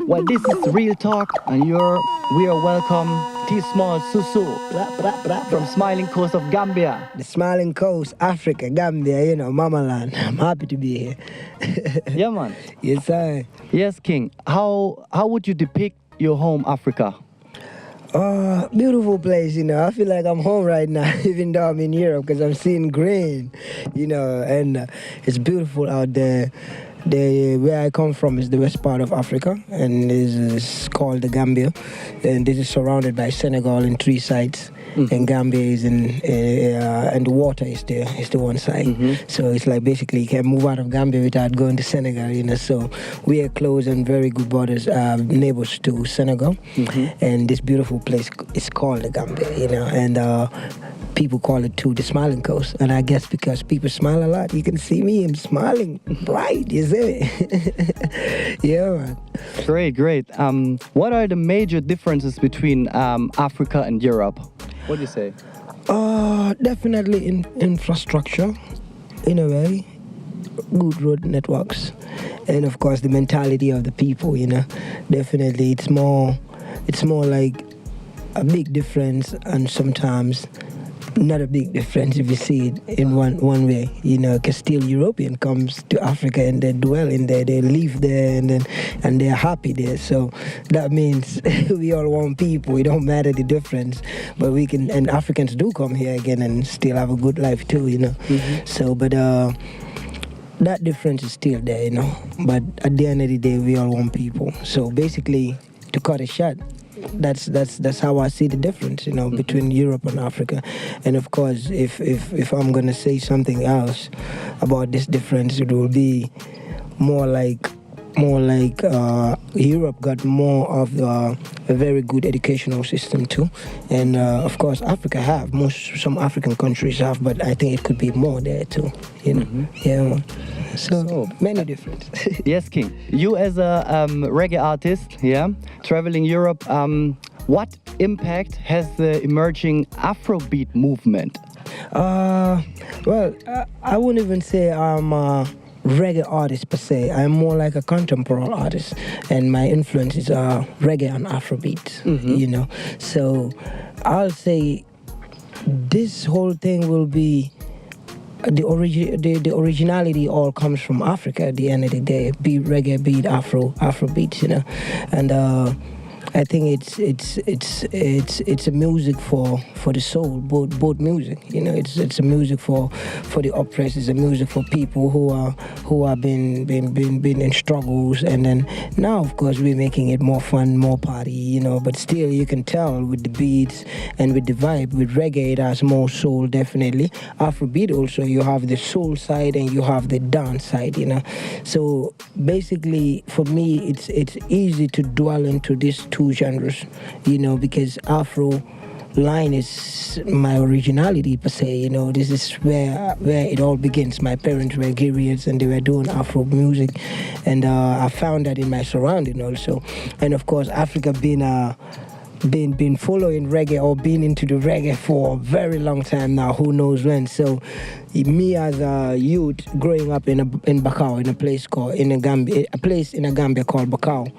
Well, this is Real Talk, and we are welcome T-Smallz Susu from Smiling Coast of Gambia. The Smiling Coast, Africa, Gambia, Mama Land. I'm happy to be here. Yeah, man. Yes, sir. Yes, King. How would you depict your home, Africa? Beautiful place, I feel like I'm home right now, even though I'm in Europe, because I'm seeing green, and it's beautiful out there. Where I come from is the west part of Africa, and this is called the Gambia, and this is surrounded by Senegal in three sides. And Gambia is and the water is the one side. So it's like basically you can move out of Gambia without going to Senegal, So we are close and very good borders, neighbors to Senegal. And this beautiful place is called the Gambia, and people call it too the Smiling Coast. And I guess because people smile a lot, you can see me, I'm smiling bright, you see me? Yeah, man. Great. What are the major differences between Africa and Europe? What do you say? Definitely in infrastructure, in a way, good road networks, and of course the mentality of the people. Definitely it's more like a big difference, and sometimes not a big difference if you see it in one way, because still European comes to Africa and they dwell in there, they live there, and they're happy there. So that means we all one people. It don't matter the difference, but we can, and Africans do come here again and still have a good life too, So, but that difference is still there, But at the end of the day, we all one people. So basically, to cut it short, that's how I see the difference, between Europe and Africa. And of course, if I'm gonna say something else about this difference, it will be more like Europe got more of a very good educational system too, and of course Africa have some African countries have, but I think it could be more there too. Yeah. So many different. Yes, King. You as a reggae artist, traveling Europe, what impact has the emerging Afrobeat movement? Well, I wouldn't even say I'm a reggae artist per se. I'm more like a contemporary artist, and my influence is reggae and Afrobeat. So I'll say this whole thing will be the originality all comes from Africa at the end of the day, be it reggae, be it Afrobeat, and I think it's a music for the soul, both music, it's a music for the oppressed, it's a music for people who are been in struggles, and then now of course we're making it more fun, more party, but still you can tell with the beats and with the vibe. With reggae it has more soul, definitely. Afrobeat also, you have the soul side and you have the dance side, So basically for me it's easy to dwell into these two genres, because Afro line is my originality per se, this is where it all begins. My parents were Guerrillas and they were doing Afro music, and I found that in my surrounding also. And of course Africa been following reggae or been into the reggae for a very long time now, who knows when. So me as a youth growing up in Bakau, in a place in Gambia called Bakau,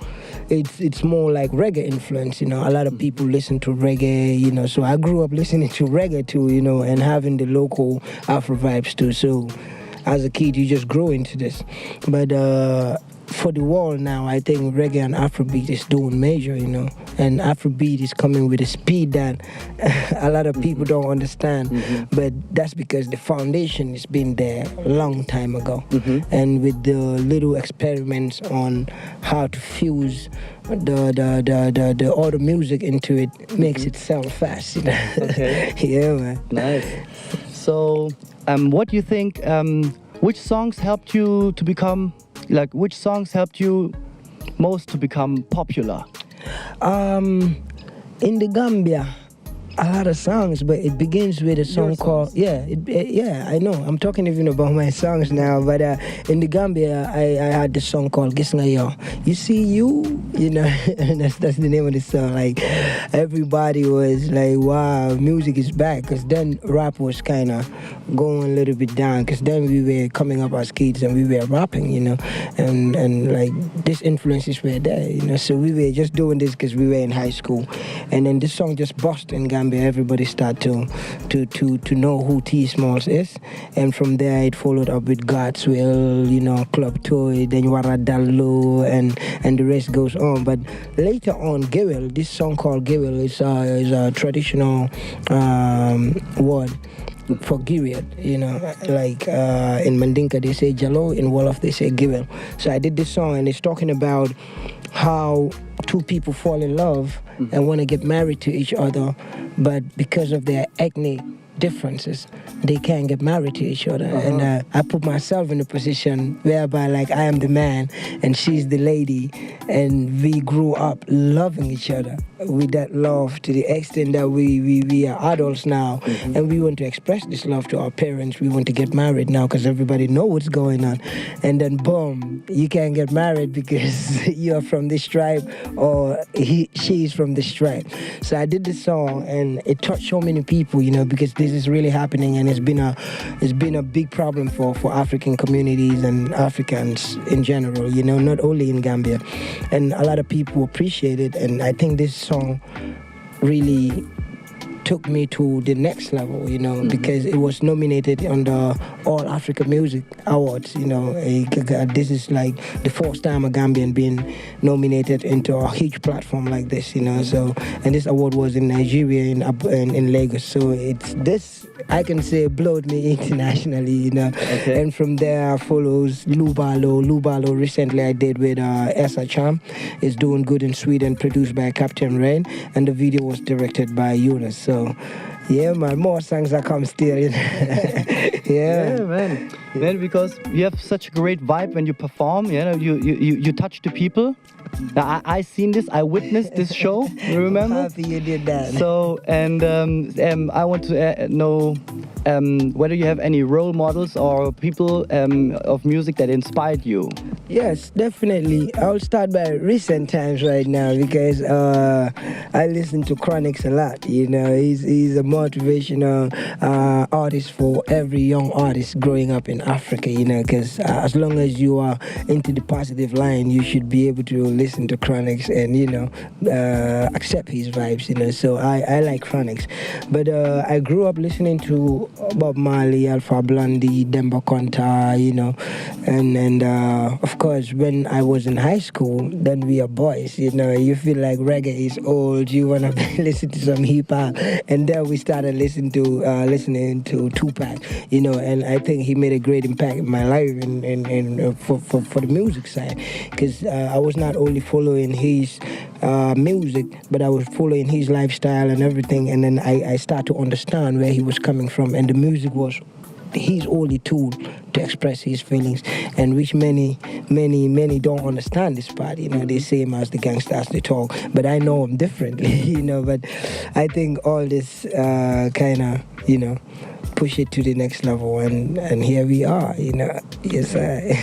it's more like reggae influence, a lot of people listen to reggae, so I grew up listening to reggae too, and having the local Afro vibes too. So as a kid you just grow into this, but for the world now, I think reggae and Afrobeat is doing major, and Afrobeat is coming with a speed that a lot of people don't understand, but that's because the foundation has been there a long time ago, and with the little experiments on how to fuse the other music into it makes it sound fast, Okay. Yeah, man. Nice. So, what do you think? Which songs helped you to become? Which songs helped you most to become popular? In the Gambia, A lot of songs, but it begins with a song called yeah, I know. I'm talking even about my songs now, but in the Gambia, I had this song called Gis Nga Yo. You see you know, and that's the name of the song. Like everybody was like, wow, music is back, because then rap was kind of going a little bit down, because then we were coming up as kids and we were rapping, you know, and like these influences were there, you know, so we were just doing this because we were in high school, and then this song just bust in Gambia. Everybody start to know who T-Smallz is, and from there it followed up with God's Will, you know, Club Toy, then Waradalo, and the rest goes on. But later on, Gewel, this song called Gewel is a traditional word for period, you know, like in Mandinka they say Jalo, in Wolof they say Gewel. So I did this song, and it's talking about how two people fall in love and want to get married to each other, but because of their ethnic differences, they can't get married to each other. And I put myself in a position whereby, like, I am the man and she's the lady, and we grew up loving each other with that love to the extent that we are adults now, and we want to express this love to our parents. We want to get married now because everybody knows what's going on, and then boom, you can't get married because you're from this tribe or she's from this tribe. So I did this song, and it touched so many people, you know, because this is really happening, and it's been a big problem for African communities and Africans in general, you know, not only in Gambia. And a lot of people appreciate it, and I think this song really took me to the next level, you know, because it was nominated on the All Africa Music Awards, you know. This is like the first time a Gambian being nominated into a huge platform like this, you know. So, and this award was in Nigeria, in Lagos. So it's this, I can say, blowed me internationally, you know. Okay. And from there follows Lubalo. Lubalo recently I did with Essa Cham. It's doing good in Sweden, produced by Captain Rain, and the video was directed by Eunice. So yeah, man, more songs are come still. Yeah, man. Man, because you have such a great vibe when you perform. You know, you touch the people. Now, I seen this. I witnessed this show. You remember? I'm happy you did that. So, and I want to know whether you have any role models or people of music that inspired you. Yes, definitely. I'll start by recent times right now, because I listen to Chronix a lot. You know, he's a motivational artist for every young artist growing up in Africa, you know, because as long as you are into the positive line, you should be able to listen to Chronix and, you know, accept his vibes, you know. So I like Chronix. But I grew up listening to Bob Marley, Alpha Blondy, Demba Conta, you know, and of course, when I was in high school, then we are boys, you know, you feel like reggae is old, you want to listen to some hip-hop, and then we started listening to Tupac, you know, and I think he made a great impact in my life and for the music side, because I was not only following his music, but I was following his lifestyle and everything, and then I started to understand where he was coming from, and the music was his only tool to express his feelings, and which many don't understand this part, you know. They say him as the gangsters they talk, but I know him differently, you know. But I think all this kind of, you know, push it to the next level, and here we are, you know. Yes, yeah.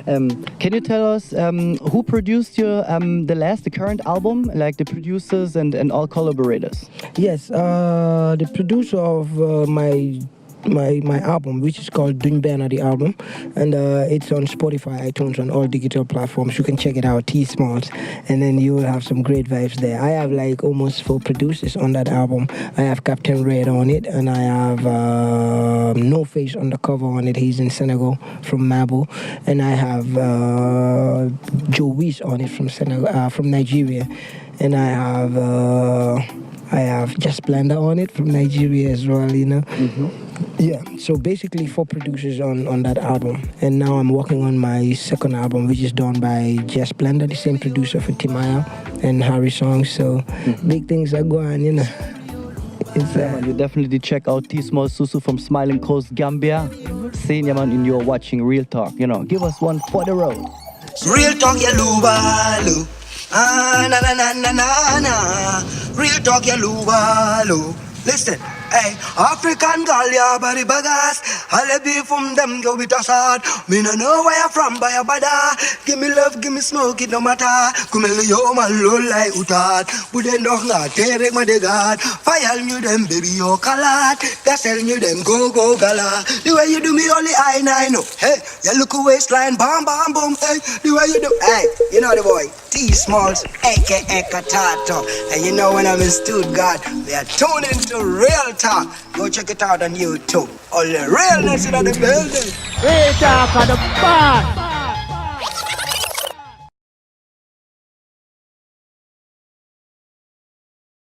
Can you tell us who produced your the current album, like the producers and all collaborators? Yes, the producer of my album, which is called Dun Bena the album, and it's on Spotify, iTunes, on all digital platforms. You can check it out, T-Smallz, and then you will have some great vibes there. I have like almost 4 producers on that album. I have Captain Red on it, and I have No Face on the cover on it. He's in Senegal from Mabo, and I have Joe Weiss on it from Senegal, from Nigeria, and I have Just Splendor on it from Nigeria as well, you know. Yeah, so basically 4 producers on that album. And now I'm working on my second album, which is done by Just Splendor, the same producer for Timaya and Harry Songs. So big things are going, you know. You definitely check out T-Smallz Susu from Smiling Coast, Gambia. Saying, man, and you're watching Real Talk. You know, give us one for the road. Real Talk, ya luba, lu. Ah, na na na na na na. Real talk, ya luwalo. Listen, hey, African girl, ya body bagas. I'll be from them, go with us hard. Me no know where you from, by your bada. Give me love, give me smoke, it no matter. Come yo, man, low like utad. But then don't not take my de god. Fire you them, baby, yo, kalat. That's telling you them, go, gala. The way you do me, only I know. Hey, you look a waistline, bam, bam, boom. Hey, the way you do, hey, you know the boy. T-Smallz, a.k.a. Katato. And you know when I'm in Stuttgart, we are tuned into real talk. Go check it out on YouTube. All the realness in the building. Real talk on the bar.